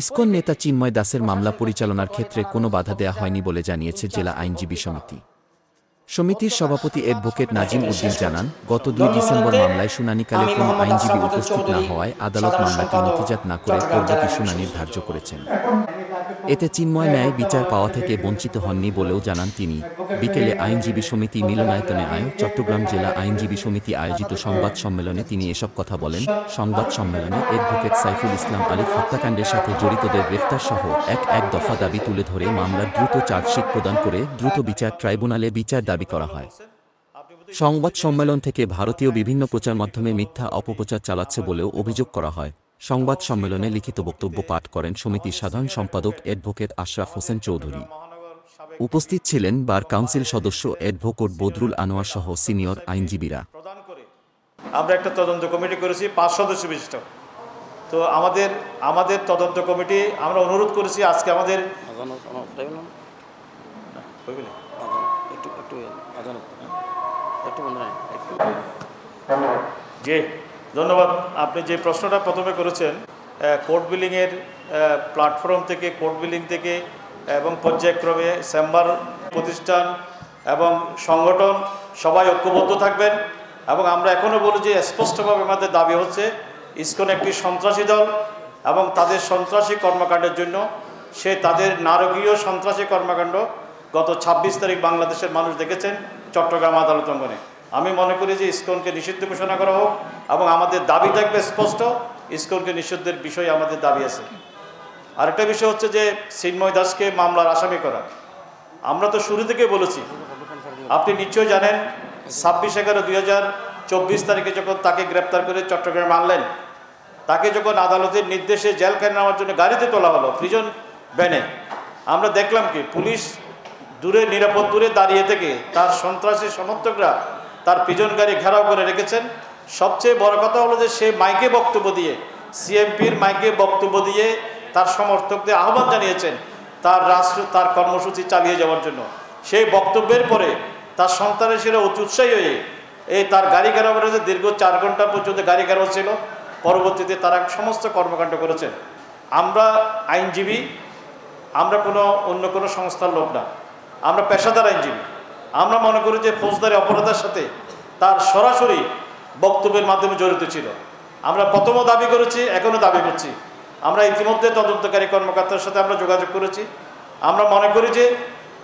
ISKCON নেতা চিন্ময় দাসের মামলা পরিচালনার ক্ষেত্রে কোনো বাধা দেয়া হয়নি বলে জানিয়েছে জেলা আইনজীবী সমিতি। সমিতির সভাপতি অ্যাডভোকেট নাজিম উদ্দিন জানান, গত ২ ডিসেম্বর মামলায় শুনানিকালে কোনো আইনজীবী উপস্থিত না হওয়ায় আদালত মামলাটি নথিজাত না করে পরবর্তী শুনানির ধার্য করেছেন। এতে চিন্ময় ন্যায় বিচার পাওয়া থেকে বঞ্চিত হননি বলেও জানান তিনি। বিকেলে আইনজীবী সমিতি মিলনায়তনে চট্টগ্রাম জেলা আইনজীবী সমিতি আয়োজিত সংবাদ সম্মেলনে তিনি এসব কথা বলেন। সংবাদ সম্মেলনে অ্যাডভোকেট সাইফুল ইসলাম আলিফ হত্যাকাণ্ডের সাথে জড়িতদের গ্রেফতারসহ এক দফা দাবি তুলে ধরে মামলার দ্রুত চার্জশিট প্রদান করে দ্রুত বিচার ট্রাইব্যুনালে বিচার দাবি করা হয়। সংবাদ সম্মেলন থেকে ভারতীয় বিভিন্ন প্রচারমাধ্যমে মিথ্যা অপপ্রচার চালাচ্ছে বলেও অভিযোগ করা হয়। সংবাদ সম্মেলনে লিখিত বক্তব্য পাঠ করেন সমিতির সাধারণ সম্পাদক অ্যাডভোকেট আশরাফ হোসেন চৌধুরী। উপস্থিত ছিলেন বার কাউন্সিল সদস্য অ্যাডভোকেট বদরুল আনোয়ার সহ সিনিয়র আইনজীবীরা। আমরা একটা তদন্ত কমিটি করেছি ৫ সদস্য বিশিষ্ট। তো আমাদের তদন্ত কমিটি আমরা অনুরোধ করেছি আজকে আমাদের জি ধন্যবাদ। আপনি যে প্রশ্নটা প্রথমে করেছেন, কোর্ট বিলিংয়ের প্ল্যাটফর্ম থেকে, কোর্ট বিলিং থেকে এবং পর্যায়ক্রমে চেম্বার প্রতিষ্ঠান এবং সংগঠন সবাই ঐক্যবদ্ধ থাকবেন। এবং আমরা এখনও বলি যে স্পষ্টভাবে আমাদের দাবি হচ্ছে ইসকন একটি সন্ত্রাসী দল এবং তাদের সন্ত্রাসী কর্মকাণ্ডের জন্য তাদের নারকীয় সন্ত্রাসী কর্মকাণ্ড গত ২৬ তারিখ বাংলাদেশের মানুষ দেখেছেন চট্টগ্রাম আদালত অঙ্গনে। আমি মনে করি যে ইসকনকে নিষিদ্ধ ঘোষণা করা হোক এবং আমাদের দাবি থাকবে স্পষ্ট, ইসকনকে নিষিদ্ধের বিষয়ে আমাদের দাবি আছে। আরেকটা বিষয় হচ্ছে যে চিন্ময় দাসকে মামলার আসামি করা। আমরা তো শুরু থেকে বলেছি, আপনি নিশ্চয়ই জানেন ২৬/১১/২০২৪ তারিখে যখন তাকে গ্রেপ্তার করে চট্টগ্রামে আনলেন, তাকে যখন আদালতের নির্দেশে জেলখানায় নেওয়ার জন্য গাড়িতে তোলা হলো প্রিজন ভ্যানে, আমরা দেখলাম কি পুলিশ নিরাপদ দূরে দাঁড়িয়ে থেকে তার সন্ত্রাসী সমর্থকরা তার প্রিজন গাড়ি ঘেরাও করে রেখেছেন। সবচেয়ে বড় কথা হলো যে সে মাইকে বক্তব্য দিয়ে, সিএমপির মাইকে বক্তব্য দিয়ে তার সমর্থকদের আহ্বান জানিয়েছেন তার কর্মসূচি চালিয়ে যাওয়ার জন্য। সেই বক্তব্যের পরে তার সন্ত্রাসীরা অতি উৎসাহী হয়ে তার গাড়ি ঘেরাও করেছে। দীর্ঘ ৪ ঘন্টা পর্যন্ত গাড়ি ঘেরাও ছিল। পরবর্তীতে তারা সমস্ত কর্মকাণ্ড করেছেন। আমরা আইনজীবী, আমরা অন্য কোনো সংস্থার লোক না, আমরা পেশাদার আইনজীবী। আমরা মনে করি যে ফৌজদারি অপরাধের সাথে তার সরাসরি বক্তব্যের মাধ্যমে জড়িত ছিল। আমরা প্রথমও দাবি করেছি, এখনও দাবি করছি। আমরা ইতিমধ্যে তদন্তকারী কর্মকর্তার সাথে আমরা যোগাযোগ করেছি। আমরা মনে করি যে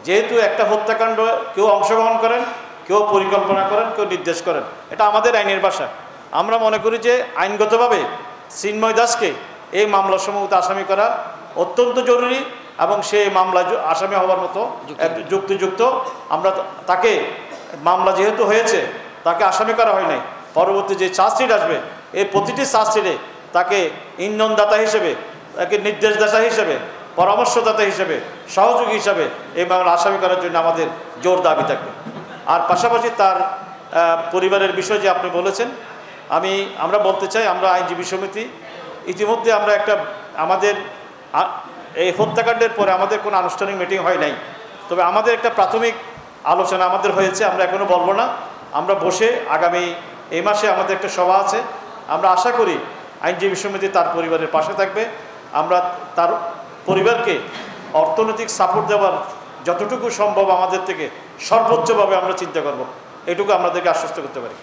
যেহেতু একটা হত্যাকাণ্ড কেউ অংশগ্রহণ করেন, কেউ পরিকল্পনা করেন, কেউ নির্দেশ করেন, এটা আমাদের আইনের ভাষা। আমরা মনে করি যে আইনগতভাবে চিন্ময় দাসকে এই মামলাসমূহতে আসামি করা অত্যন্ত জরুরি এবং সে মামলা আসামি হওয়ার মতো যুক্তিযুক্ত। আমরা তাকে মামলা যেহেতু হয়েছে তাকে আসামি করা হয় নাই, পরবর্তী যে চার্জশিট আসবে এই প্রতিটি চার্জশিটে তাকে ইন্ধনদাতা হিসেবে, তাকে নির্দেশদাতা হিসেবে, পরামর্শদাতা হিসেবে, সহযোগী হিসাবে এই মামলা আসামি করার জন্য আমাদের জোর দাবি থাকবে। আর পাশাপাশি তার পরিবারের বিষয় যে আপনি বলেছেন, আমরা বলতে চাই, আমরা আইনজীবী সমিতি ইতিমধ্যে আমরা আমাদের এই হত্যাকাণ্ডের পরে আমাদের কোনো আনুষ্ঠানিক মিটিং হয় নাই, তবে আমাদের একটা প্রাথমিক আলোচনা আমাদের হয়েছে। আমরা এখনও বলবো না, আমরা বসে আগামী এই মাসে আমাদের একটা সভা আছে। আমরা আশা করি আইনজীবী সমিতি তার পরিবারের পাশে থাকবে। আমরা তার পরিবারকে অর্থনৈতিক সাপোর্ট দেওয়ার যতটুকু সম্ভব আমাদের থেকে সর্বোচ্চভাবে আমরা চিন্তা করব, এটুকু আমাদেরকে আশ্বস্ত করতে পারি।